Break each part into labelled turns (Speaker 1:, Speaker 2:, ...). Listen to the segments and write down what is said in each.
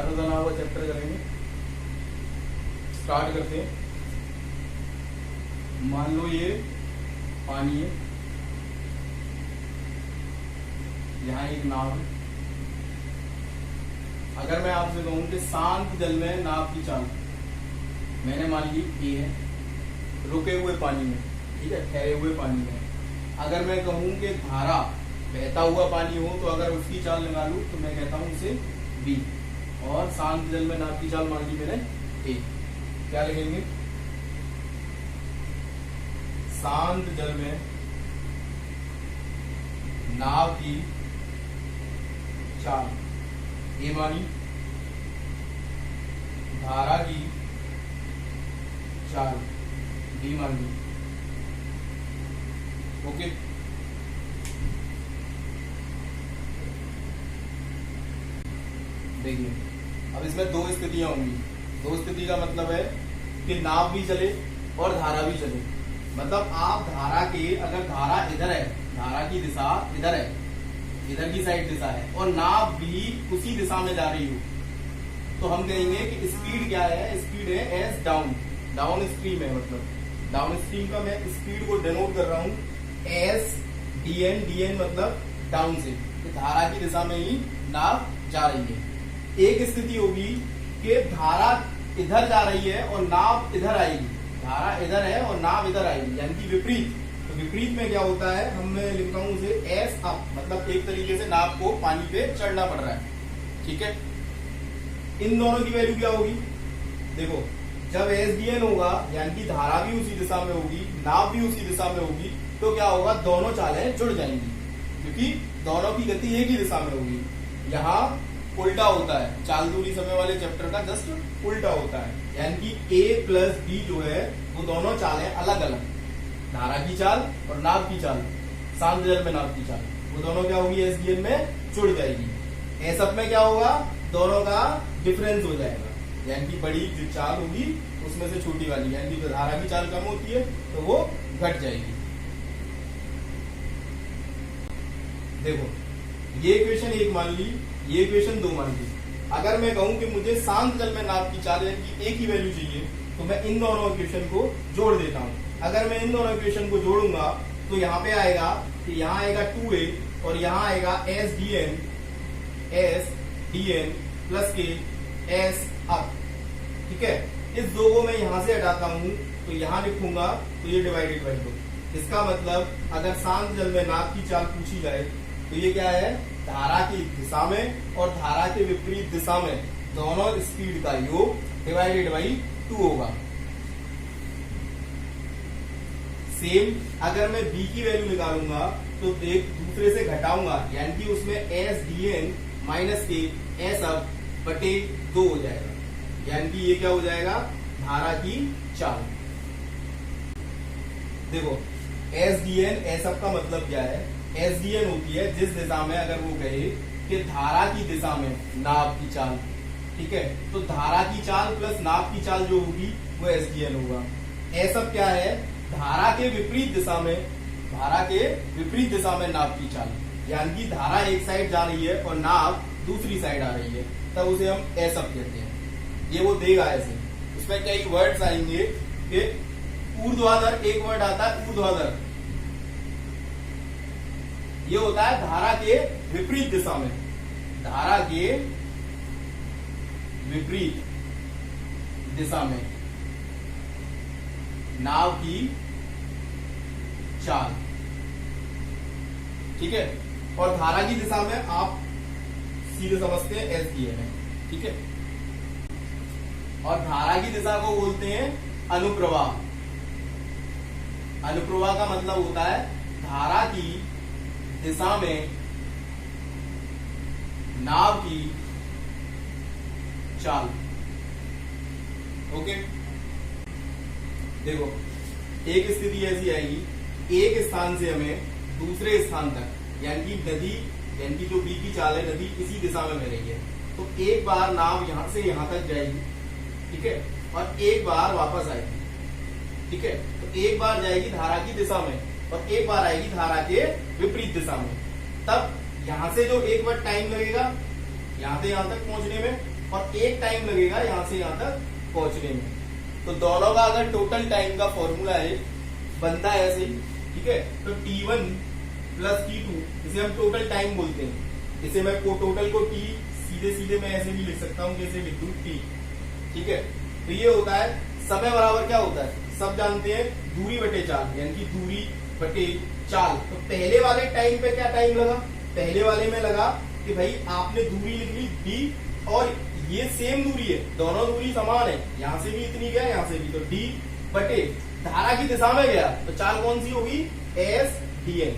Speaker 1: धारा बना हुआ चैप्टर करेंगे। स्टार्ट करते हैं। मान लो ये पानी है, यहाँ एक नाव है। अगर मैं आपसे कहूं कि शांत जल में नाव की चाल, मैंने मान ली ए है, रुके हुए पानी में, ठीक है, ठहरे हुए पानी में। अगर मैं कहूं कि धारा बहता हुआ पानी हो तो अगर उसकी चाल निकालूं तो मैं कहता हूं उसे बी, और शांत जल में नाव की चाल मान ली मैंने ए। क्या लिखेंगे? शांत जल में नाव की चाल ए मानी, धारा की चाल बी मान ली। ओके, देखिए अब इसमें दो स्थितियां होंगी। दो स्थिति का मतलब है कि नाव भी चले और धारा भी चले। मतलब आप धारा के, अगर धारा इधर है, धारा की दिशा इधर है, इधर की साइड दिशा है, और नाव भी उसी दिशा में जा रही हो, तो हम कहेंगे कि स्पीड क्या है? स्पीड है एस डाउन, डाउन स्ट्रीम है। मतलब डाउन स्ट्रीम का मैं स्पीड को डिनोट कर रहा हूं एस डीएन, डीएन मतलब डाउन से, तो धारा की दिशा में ही नाव जा रही है। एक स्थिति होगी कि धारा इधर जा रही है और नाव इधर आएगी, धारा इधर है और नाव इधर आएगी, यानी कि विपरीत। तो विपरीत में क्या होता है, हम मैं लिखता हूं उसे एस अप, मतलब एक तरीके से नाव को पानी पे चढ़ना पड़ रहा है, ठीक है। इन दोनों की वैल्यू क्या होगी? देखो, जब एस डी एन होगा यानी कि धारा भी उसी दिशा में होगी, नाव भी उसी दिशा में होगी, तो क्या होगा? दोनों चालें जुड़ जाएंगी, क्योंकि दोनों की गति एक ही दिशा में होगी। यहाँ उल्टा होता है, चाल दूरी समय वाले चैप्टर का जस्ट उल्टा होता है, यानी कि ए प्लस बी जो है वो दोनों चालें अलग अलग, धारा की चाल और नाव की चाल, शांत जल में नाव की चाल, वो दोनों क्या होगी? एसडीएन में जुड़ जाएगी। एसअप में क्या होगा? दोनों का डिफरेंस हो जाएगा, यानी कि बड़ी जो चाल होगी उसमें से छोटी वाली, यानी कि धारा की चाल कम होती है तो वो घट जाएगी। देखो, ये इक्वेशन एक मान ली, ये इक्वेशन दो मान ली। अगर मैं कहूं कि मुझे शांत जल में नाव की चाल यानी कि एक ही वैल्यू चाहिए, तो मैं इन दोनों इक्वेशन को जोड़ देता हूं। अगर मैं इन दोनों इक्वेशन को जोड़ूंगा तो यहाँ पे आएगा कि यहाँ आएगा 2a और यहाँ आएगा एस डी एन प्लस के एस अप, ठीक है। इस दो को मैं यहाँ से हटाता हूं तो यहाँ लिखूंगा तो ये डिवाइडेड बाई 2। इसका मतलब अगर शांत जल में नाव की चाल पूछी जाए तो ये क्या है? धारा की दिशा में और धारा के विपरीत दिशा में दोनों स्पीड का योग डिवाइडेड बाई 2 होगा। सेम अगर मैं b की वैल्यू निकालूंगा तो एक दूसरे से घटाऊंगा, यानी कि उसमें एस डी एन माइनस के एस अप बटे 2 हो जाएगा, यानी कि ये क्या हो जाएगा? धारा की चाल। देखो, एस डी एन एस अप का मतलब क्या है? एस डी एन होती है जिस दिशा में, अगर वो कहे कि धारा की दिशा में नाव की चाल, ठीक है, तो धारा की चाल प्लस नाव की चाल जो होगी वो एस डी एन होगा। एस अप क्या है? धारा के विपरीत दिशा में, धारा के विपरीत दिशा में नाव की चाल, यानी कि धारा एक साइड जा रही है और नाव दूसरी साइड आ रही है, तब उसे हम एस अप कहते हैं। ये वो देगा ऐसे, उसमें कई वर्ड्स आएंगे कि ऊर्ध्वाधर, एक वर्ड आता है ऊर्ध्वाधर, ये होता है धारा के विपरीत दिशा में, धारा के विपरीत दिशा में नाव की चाल, ठीक है। और धारा की दिशा में आप सीधे समझते हैं एस डी एन है, ठीक है। और धारा की दिशा को बोलते हैं अनुप्रवाह। अनुप्रवाह का मतलब होता है धारा की दिशा में नाव की चाल। ओके, देखो, एक स्थिति ऐसी आएगी, एक स्थान से हमें दूसरे स्थान तक, यानी कि नदी, यानी कि जो बी की चाल है, नदी इसी दिशा में बह रही है, तो एक बार नाव यहां से यहां तक जाएगी, ठीक है, और एक बार वापस आएगी, ठीक है। तो एक बार जाएगी धारा की दिशा में और एक बार आएगी धारा के विपरीत दिशा में। तब यहां से जो एक बार टाइम लगेगा यहां से यहां तक पहुंचने में, और 1 टाइम लगेगा यहाँ से यहाँ तक पहुंचने में। तो दोनों का अगर टोटल टाइम का फॉर्मूला है बनता है ऐसे ही, ठीक है। तो T1 प्लस T2 इसे हम टोटल टाइम बोलते हैं। इसे मैं टोटल को T सीधे सीधे मैं ऐसे भी लिख सकता हूँ, कैसे लिख दूं T, ठीक है। तो ये होता है समय बराबर क्या होता है, सब जानते हैं दूरी बटे चाल, यानी कि दूरी बटे चाल। तो पहले वाले टाइम पे क्या टाइम लगा, पहले वाले में लगा कि भाई आपने दूरी लिख ली D और ये सेम दूरी है, दोनों दूरी समान है, यहां से भी इतनी गया यहां से भी, तो D बटे धारा की दिशा में गया तो चाल कौन सी होगी S dN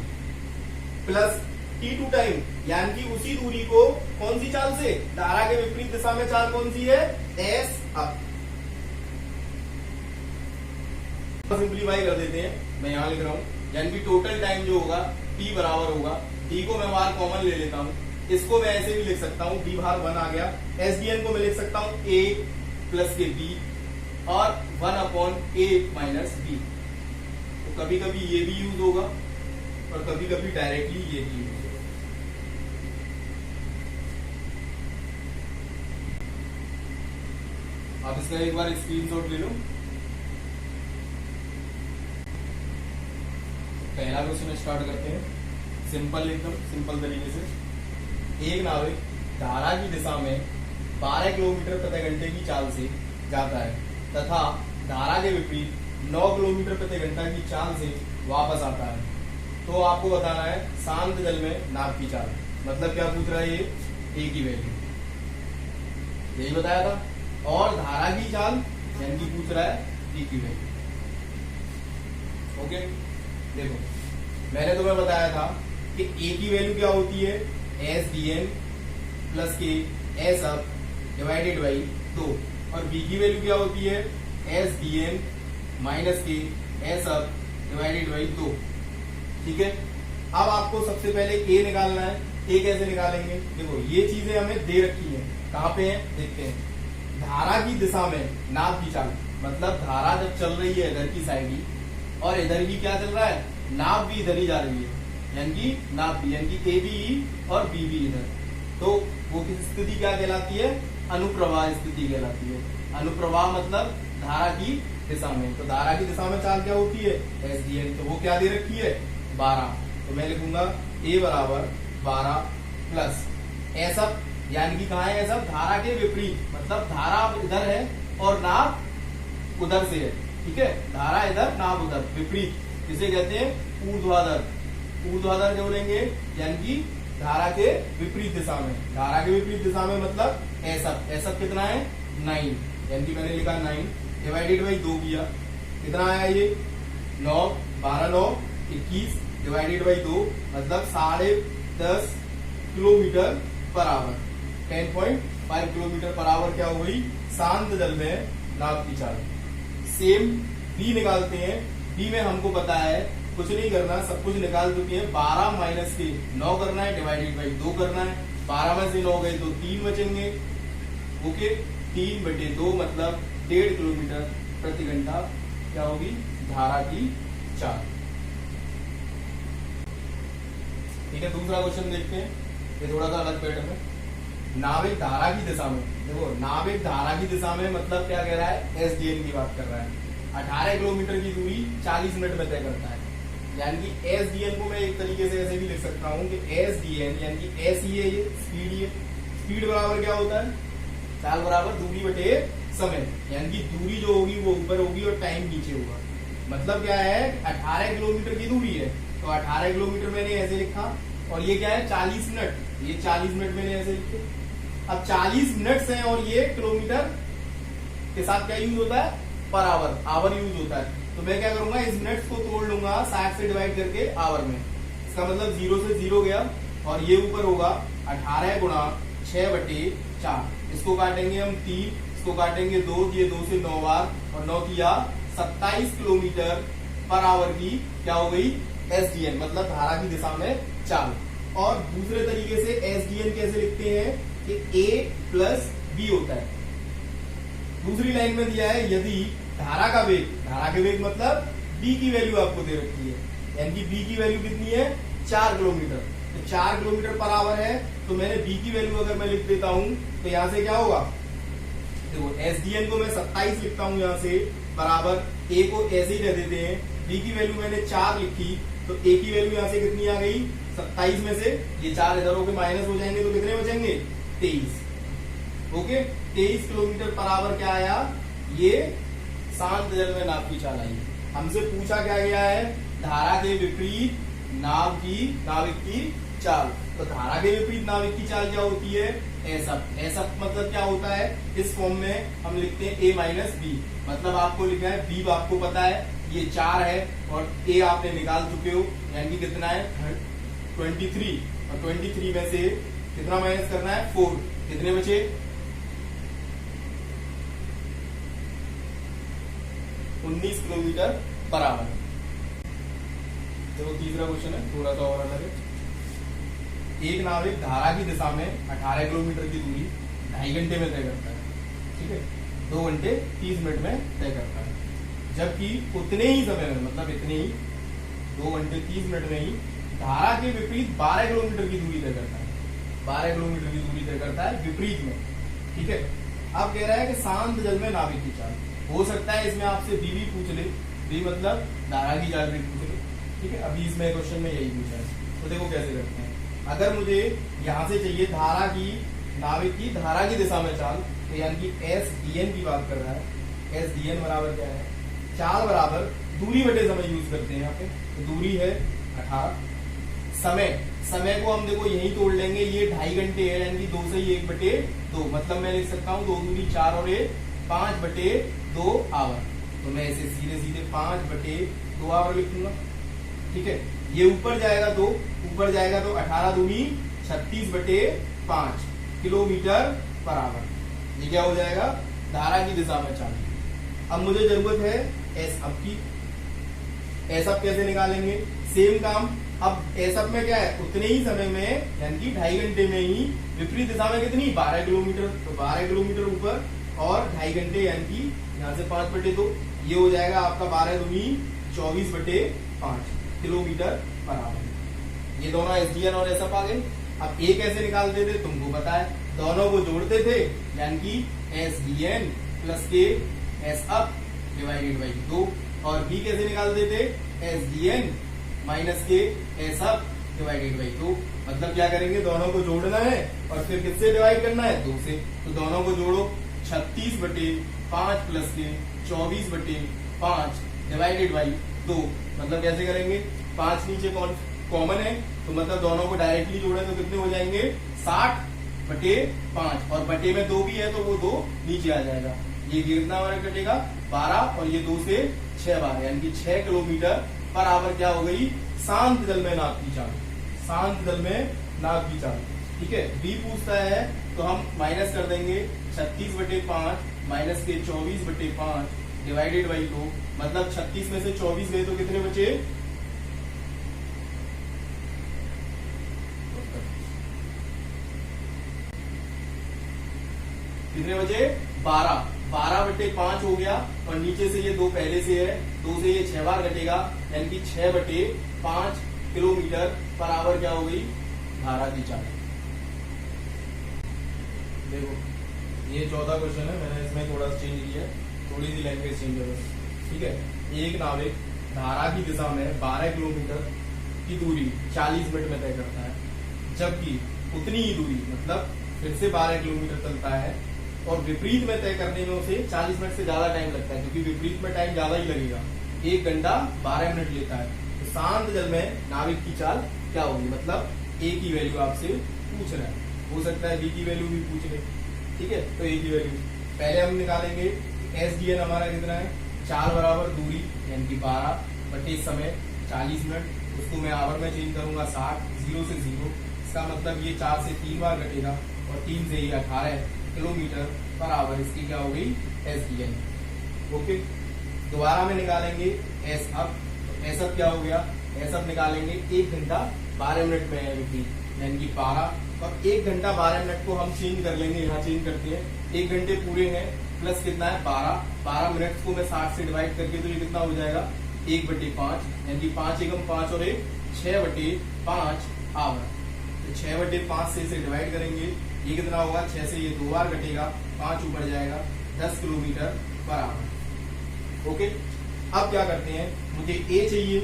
Speaker 1: plus T2 time, यानी कि उसी दूरी को कौन सी चाल से, धारा के विपरीत दिशा में चाल कौन सी है S अप। सिंप्लीफाई कर देते हैं, मैं यहां लिख रहा हूं, यानी कि टोटल टाइम जो होगा T बराबर होगा, T को मैं बाहर कॉमन ले लेता हूं, इसको मैं ऐसे भी लिख सकता हूं, D बाहर 1 आ गया, SDN को मैं लिख सकता हूं A प्लस के B और 1 अपॉन A माइनस B। तो कभी कभी ये भी यूज होगा और कभी कभी डायरेक्टली ये भी यूज होगा। आप इसका एक बार स्क्रीनशॉट ले लो। पहला क्वेश्चन स्टार्ट करते हैं, सिंपल एकदम सिंपल तरीके से। एक नाविक धारा की दिशा में 12 किलोमीटर प्रति घंटे की चाल से जाता है तथा धारा के विपरीत 9 किलोमीटर प्रति घंटा की चाल से वापस आता है। तो आपको बताना है शांत जल में नाव की चाल, मतलब क्या पूछ रहा है ये, ए की वैल्यू, यही बताया था। और धारा की चाल यानी कि पूछ रहा है डी की वैल्यू। ओके, देखो मैंने तुम्हें बताया था कि ए की वैल्यू क्या होती है, एस डी एन प्लस के एस अप डिवाइडेड बाई 2, और बी की वैल्यू क्या होती है, एस डी एन माइनस के एस अप डिवाइडेड बाई 2, ठीक है। अब आपको सबसे पहले ए निकालना है। ए कैसे निकालेंगे, देखो ये चीजें हमें दे रखी है, कहाँ पे है देखते हैं। धारा की दिशा में नाव की चाल, मतलब धारा जब चल रही है इधर की साइड ही, और इधर भी क्या चल रहा है, नाव भी इधर ही जा रही है, यानी कि नाव भी, यानी कि ए भी और बी भी इधर, तो वो किस स्थिति क्या कहलाती है, अनुप्रवाह स्थिति कहलाती है। अनुप्रवाह मतलब धारा की दिशा में, तो धारा की दिशा में चाल क्या होती है, एस डी एन, तो वो क्या दे रखी है 12, तो मैं लिखूंगा ए बराबर 12 प्लस एस अप, यानी कि कहा है एस अप, धारा के विपरीत, मतलब धारा इधर है और नाव उधर से है, ठीक है। धारा इधर नाव उधर, विपरीत किसे कहते हैं, ऊर्ध्वाधर। ऊर्ध्वाधर जो लेंगे यानी कि धारा के विपरीत दिशा में, धारा के विपरीत दिशा में मतलब एस अप। एस अप कितना है 9, यानी कि मैंने लिखा 9 डिवाइडेड बाई 2 किया, कितना आया ये 9, 12 9 21 डिवाइडेड बाई 2, मतलब 10.5 kilometre per hour, 10.5 kilometre per hour क्या हो गई शांत जल में नाव की चाल। सेम बी निकालते हैं। बी में हमको पता है कुछ नहीं करना, सब कुछ निकाल चुके हैं। 12 माइनस के 9 करना है, डिवाइडेड बाई 2 करना है। 12 में से 9 गए तो 3 बचेंगे, ओके। 3/2 मतलब 1.5 किलोमीटर प्रति घंटा क्या होगी धारा की चाल, ठीक है। दूसरा क्वेश्चन देखते हैं, ये थोड़ा सा अलग पैटर्न है। नाविक धारा की दिशा में, देखो नाविक धारा की दिशा में मतलब क्या कह रहा है, एस डी एन की बात कर रहा है। 18 किलोमीटर की दूरी 40 मिनट में तय करता है, यानी कि एस डी एन को मैं एक तरीके से ऐसे भी लिख सकता हूँ कि एस डी एन यानी कि एस ही है, ये स्पीड ही है। स्पीड बराबर क्या होता है, चाल बराबर दूरी बटे समय, यानी कि दूरी जो होगी वो ऊपर होगी और टाइम नीचे होगा। मतलब क्या है, 18 किलोमीटर की दूरी है तो 18 किलोमीटर मैंने ऐसे लिखा, और ये क्या है 40 मिनट, ये 40 मिनट मैंने ऐसे लिखे। अब 40 मिनट से और ये किलोमीटर के साथ क्या यूज होता है, पर आवर, आवर यूज होता है। तो मैं क्या करूंगा, इस मिनट्स को तोड़ लूंगा 60 से डिवाइड करके आवर में। इसका मतलब 0 से 0 गया, और ये ऊपर होगा 18 गुणा 6/4। इसको काटेंगे हम 3, इसको काटेंगे 2, ये 2 से 9 बार, और 9 किया 27 किलोमीटर पर आवर की क्या हो गई एस डी एन, मतलब धारा की दिशा में चाल। और दूसरे तरीके से एस डी एन कैसे लिखते हैं कि ए प्लस बी होता है। दूसरी लाइन में दिया है यदि धारा का वेग, धारा के वेग मतलब बी की वैल्यू आपको दे रखी है, यानी कि बी की वैल्यू कितनी है 4 किलोमीटर, तो 4 किलोमीटर पर आवर है। तो मैंने बी की वैल्यू अगर मैं लिख देता हूं तो यहां से क्या होगा देखो SDN को मैं 27 लिखता हूं यहाँ से, बराबर A को ऐसे ही रह देते हैं, B की वैल्यू मैंने 4 लिखी, तो A की वैल्यू यहाँ से कितनी आ गई 27 में से ये 4 इधर होके माइनस हो जाएंगे, तो कितने बचेंगे 23। ओके, 23 किलोमीटर पर आवर क्या आया, ये शांत जल में नाव की चाल आई। हमसे पूछा क्या गया है, धारा के विपरीत नाविक की चाल। तो धारा के विपरीत नाविक की चाल क्या होती है, एसअप। एसअप मतलब क्या होता है, इस फॉर्म में हम लिखते हैं A माइनस बी, मतलब आपको लिखा है B आपको पता है ये 4 है और A आपने निकाल चुके हो, यानी कि कितना है 23, और 23 में से कितना माइनस करना है 4, कितने बचे 19 किलोमीटर पर आवर। तो तीसरा क्वेश्चन है थोड़ा सा और अलग है। एक नाविक धारा की दिशा में 18 किलोमीटर की दूरी 2.5 घंटे में तय करता है, ठीक है, 2 घंटे 30 मिनट में तय करता है, जबकि उतने ही समय में, मतलब इतने ही 2 घंटे 30 मिनट में ही धारा के विपरीत 12 किलोमीटर की दूरी तय करता है, 12 किलोमीटर की दूरी तय करता है विपरीत में, ठीक है। अब कह रहा है कि शांत जल में नाविक की चाल। हो सकता है इसमें आपसे बी भी पूछ ले, बी मतलब धारा की चाल भी पूछ ले, ठीक है। अभी इसमें क्वेश्चन में यही पूछा है, तो देखो कैसे करते हैं। अगर मुझे यहां से चाहिए नाविक की धारा की दिशा में चाल, तो यानी कि SDN की बात कर रहा है। SDN बराबर क्या है, चाल बराबर दूरी बटे समय यूज करते हैं यहाँ पे, तो दूरी है 18, समय को हम देखो यही तोड़ लेंगे, ये 2.5 घंटे है, यानी कि 2 से 1 बटे 2, मतलब मैं लिख सकता हूँ 2 दूरी 4 और 1 5 बटे 2 आवर, तो मैं इसे सीधे 5 बटे 2 आवर लिखूंगा, ठीक है। ये ऊपर जाएगा 2, ऊपर जाएगा तो 18 दूनी 36 बटे 5 किलोमीटर पर आवर। ये क्या हो जाएगा, धारा की दिशा में चाल। अब मुझे जरूरत है एसअप की। एसअप कैसे निकालेंगे, सेम काम। अब एसअप में क्या है, उतने ही समय में यानी कि 2.5 घंटे में ही विपरीत दिशा में कितनी 12 किलोमीटर, तो 12 किलोमीटर ऊपर और 2.5 घंटे यानी कि यहाँ से 5 बटे 2, ये हो जाएगा आपका 12 दूनी 24 बटे 5 किलोमीटर पर आवर। ये दोनों SDN और एसअप आ गए। अब A कैसे निकालते थे तुमको पता है, दोनों को जोड़ते थे, यानी कि SDN प्लस के एसअप डिवाइडेड बाई 2, और B कैसे निकालते थे, SDN माइनस के एसअप डिवाइडेड बाई 2। मतलब क्या करेंगे, दोनों को जोड़ना है और फिर किससे डिवाइड करना है, 2 से। तो दोनों को जोड़ो, 36 बटे 5 प्लस के 24 बटे 5 डिवाइडेड बाई 2। मतलब कैसे करेंगे, 5 नीचे कॉमन है, तो मतलब दोनों को डायरेक्टली जोड़े तो कितने हो जाएंगे 60 बटे 5, और बटे में 2 भी है तो वो 2 नीचे आ जाएगा। ये कितना हमारा कटेगा 12, और ये 2 से 6 बार, यानी कि 6 किलोमीटर पर आवर क्या हो गई, शांत जल में नाव की चाल। शांत जल में नाव की चाल, ठीक है। बी पूछता है तो हम माइनस कर देंगे 36 बटे 5 माइनस के 24 बटे 5 डिवाइडेड बाई 2, मतलब 36 में से 24 गए तो कितने बचे, कितने बचे 12, 12 बटे 5 हो गया, और नीचे से ये 2 पहले से है, 2 से ये 6 बार घटेगा, यानी कि 6 बटे 5 किलोमीटर पर आवर क्या हो गई धारा की चाल। देखो ये 14 क्वेश्चन है, मैंने इसमें थोड़ा चेंज किया, थोड़ी सी लैंग्वेज चेंज है बस, ठीक है। एक नाविक धारा की दिशा में 12 किलोमीटर की दूरी 40 मिनट में तय करता है, जबकि उतनी ही दूरी मतलब फिर से 12 किलोमीटर चलता है, और विपरीत में तय करने में उसे 40 मिनट से ज्यादा टाइम लगता है, क्योंकि विपरीत में टाइम ज्यादा ही लगेगा, 1 घंटा 12 मिनट लेता है। तो शांत जल में नाविक की चाल क्या होगी, मतलब A की वैल्यू आपसे पूछ रहा है, हो सकता है B की वैल्यू भी पूछ ले, ठीक है। तो A की वैल्यू पहले हम निकालेंगे, SDN हमारा कितना है, चाल बराबर दूरी यानी कि 12 बटे समय 40 मिनट, उसको मैं आवर में चेंज करूंगा 60, 0 से 0, इसका मतलब ये 4 से 3 बार घटेगा, और 3 से ये 18 किलोमीटर पर आवर, इसकी क्या हो गई SDN। ओके, दोबारा में निकालेंगे एसअप। एसअप क्या हो गया, एसअप निकालेंगे 1 घंटा 12 मिनट में है विपरीत, यानी कि 12, और 1 घंटा 12 मिनट को हम चेंज कर लेंगे, यहाँ चेंज करते हैं, 1 घंटे पूरे हैं प्लस कितना है 12 मिनट को मैं 60 से डिवाइड करके, तो ये कितना हो जाएगा 1 बटे 5, यानी कि 5 एकम 5 और 1 6 बटे 5 आवर। तो 6 बटे 5 से इसे डिवाइड करेंगे, ये कितना होगा, 6 से ये 2 बार घटेगा, 5 ऊपर जाएगा, 10 किलोमीटर पर आवर। ओके, अब क्या करते हैं, मुझे ए चाहिए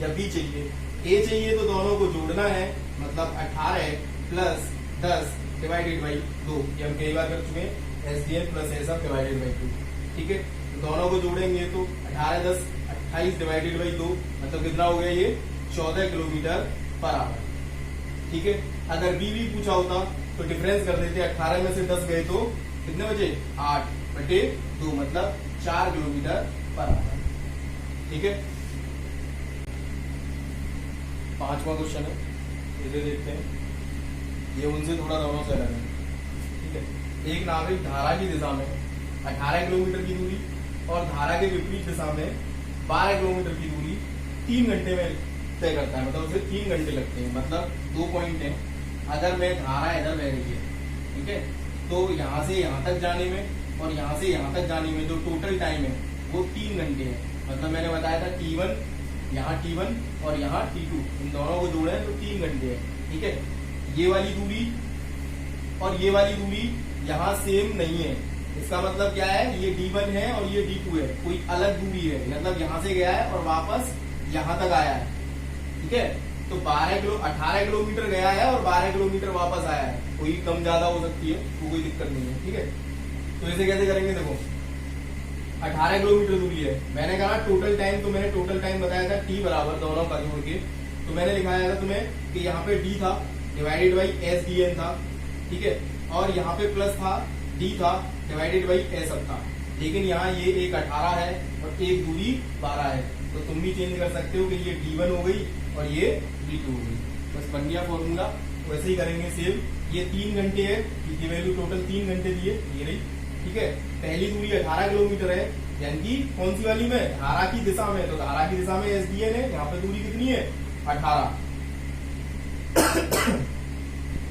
Speaker 1: या बी चाहिए। ए चाहिए तो दोनों को जोड़ना है, मतलब 18 प्लस 10 डिवाइडेड बाई 2, ये हम कई बार कर चुके हैं, SDN plus SF divided by 2। ठीक है, तो दोनों को जोड़ेंगे तो 18 10 28 डिवाइडेड बाई 2, मतलब कितना हो गया ये 14 किलोमीटर पर आवर। ठीक है, अगर बी भी पूछा होता तो डिफरेंस कर देते, 18 में से 10 गए तो कितने बचे 8/2, मतलब 4 किलोमीटर पर आवर। ठीक है, 5वां क्वेश्चन है, इसे देखते हैं, ये उनसे थोड़ा दोनों से अलग है। ठीक है, एक नाविक धारा की दिशा में 18 किलोमीटर की दूरी और धारा के विपरीत दिशा में 12 किलोमीटर की दूरी 3 घंटे में तय करता है, मतलब उसे 3 घंटे लगते हैं। मतलब 2 पॉइंट है, अगर मैं धारा इधर बह रही है, ठीक है, तो यहां से यहां तक जाने में और यहां से यहां तक जाने में जो टोटल टाइम है वो 3 घंटे है। मतलब मैंने बताया था T1, यहाँ T1 और यहाँ T2, इन दोनों को जोड़े तो 3 घंटे है। ठीक है, ये वाली दूरी और ये वाली दूरी यहाँ सेम नहीं है, इसका मतलब क्या है, ये D1 है और ये D2 है, कोई अलग दूरी है, मतलब यहाँ से गया है और वापस यहाँ तक आया है। ठीक है, तो 18 किलोमीटर गया है और 12 किलोमीटर वापस आया है, कोई कम ज्यादा हो सकती है, तो कोई दिक्कत नहीं है। ठीक है, तो इसे कैसे करेंगे, देखो 18 किलोमीटर दूरी है, मैंने कहा टोटल टाइम, तो मैंने टोटल टाइम बताया था T बराबर दोनों का जोड़ के, तो मैंने लिखाया था तुम्हें कि यहाँ पे D था डिवाइडेड बाई SDN था। ठीक है, और यहाँ पे प्लस था, D था डिवाइडेड बाई SF था, लेकिन यहाँ ये एक 18 है और एक दूरी 12 है, तो तुम भी चेंज कर सकते हो कि ये D1 हो गई और ये D2 हो गई, बस बन गया फॉर्मूला। वैसे ही करेंगे सेम, ये 3 घंटे है, की वैल्यू टोटल 3 घंटे दिए, ये रही। ठीक है, पहली दूरी 18 किलोमीटर है, यानी कि कौन सी वाली में, धारा की दिशा में, तो धारा की दिशा में SDN है, यहाँ पे दूरी कितनी है 18।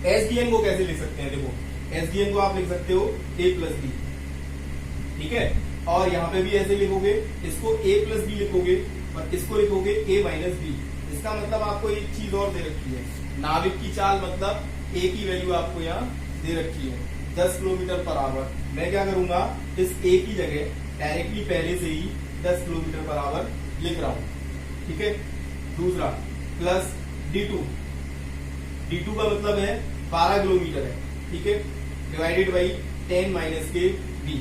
Speaker 1: SDN को कैसे लिख सकते हैं, देखो SDN को आप लिख सकते हो A प्लस B। ठीक है, और यहाँ पे भी ऐसे लिखोगे, इसको A प्लस B लिखोगे और इसको लिखोगे A माइनस B। इसका मतलब आपको एक चीज और दे रखी है, नाविक की चाल, मतलब A की वैल्यू आपको यहाँ दे रखी है 10 किलोमीटर पर आवर। मैं क्या करूंगा, इस A की जगह डायरेक्टली पहले से ही 10 किलोमीटर पर आवर लिख रहा हूं। ठीक है, दूसरा प्लस D2 का मतलब है 12 किलोमीटर है। ठीक है, डिवाइडेड बाई 10 माइनस के B।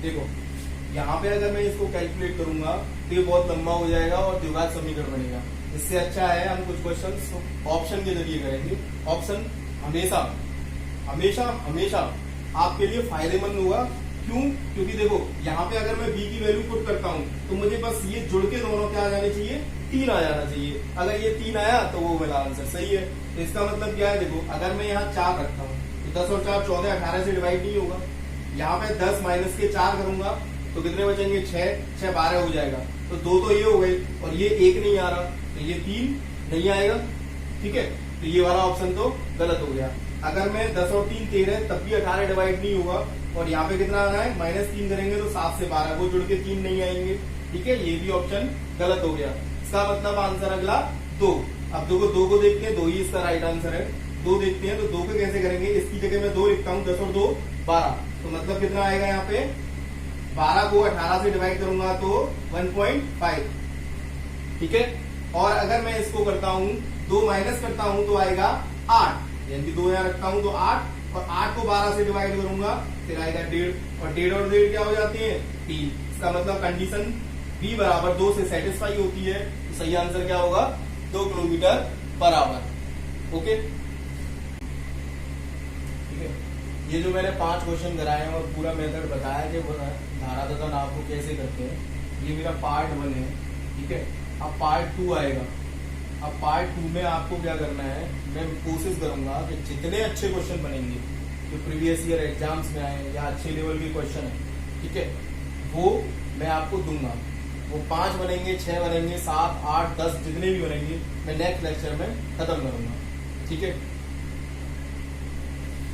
Speaker 1: देखो यहाँ पे अगर मैं इसको कैलकुलेट करूंगा तो ये बहुत लंबा हो जाएगा और द्विघात समीकरण बनेगा। इससे अच्छा है हम कुछ क्वेश्चन ऑप्शन के जरिए करेंगे। ऑप्शन हमेशा हमेशा हमेशा आपके लिए फायदेमंद होगा। क्यों? क्योंकि देखो यहाँ पे अगर मैं B की वैल्यू पुट करता हूँ तो मुझे बस ये जुड़ के दोनों क्या आ जाने चाहिए, 3 आ जाना चाहिए। अगर ये 3 आया तो वो मेरा आंसर सही है। तो इसका मतलब क्या है, देखो अगर मैं यहाँ 4 रखता हूँ तो 10 और 4 14, 18 से डिवाइड नहीं होगा। यहाँ पे 10 माइनस के 4 करूंगा तो कितने बचेंगे, 6 12 हो जाएगा। तो 2 तो ये हो गए और ये 1 नहीं आ रहा तो ये 3 नहीं आएगा। ठीक है, तो ये वाला ऑप्शन तो गलत हो गया। अगर मैं 10 और 3 13 तब भी 18 डिवाइड नहीं होगा और यहाँ पे कितना आना है, -3 करेंगे तो 7 से 12, वो जुड़ के 3 नहीं आएंगे। ठीक है, ये भी ऑप्शन गलत हो गया। इसका मतलब आंसर अगला 2। अब देखो 2 को देखते हैं, 2 ही इसका राइट आंसर है। 2 देखते हैं तो 2 को कैसे करेंगे, इसकी जगह मैं 2 लिखता हूँ, 10 और 2 12, तो मतलब कितना आएगा यहाँ पे, 12 को 18 से डिवाइड करूंगा तो 1.5। ठीक है, और अगर मैं इसको करता हूँ 2 माइनस करता हूँ तो आएगा 8, यानी कि 2 यहाँ रखता हूँ तो 8, और 8 को 12 से डिवाइड करूंगा फिर आएगा 1.5, और 1.5 और 1.5 क्या हो जाते हैं, 3। इसका मतलब कंडीशन B बराबर 2 से सेटिस्फाई होती है। तो सही आंसर क्या होगा, 2 किलोमीटर पर आवर। ओके, ठीक है, ये जो मैंने 5 क्वेश्चन कराए हैं और पूरा मेथड बताया कि धारा तथा नाव को कैसे करते हैं, ये मेरा पार्ट 1 है। ठीक है, अब पार्ट 2 आएगा। अब पार्ट 2 में आपको क्या करना है, मैं कोशिश करूंगा कि जितने अच्छे क्वेश्चन बनेंगे जो प्रीवियस ईयर एग्जाम्स में आए या अच्छे लेवल के क्वेश्चन है, ठीक है, वो मैं आपको दूंगा। वो 5 बनेंगे, 6 बनेंगे, 7 8 10 जितने भी बनेंगे मैं नेक्स्ट लेक्चर में खत्म करूंगा। ठीक है,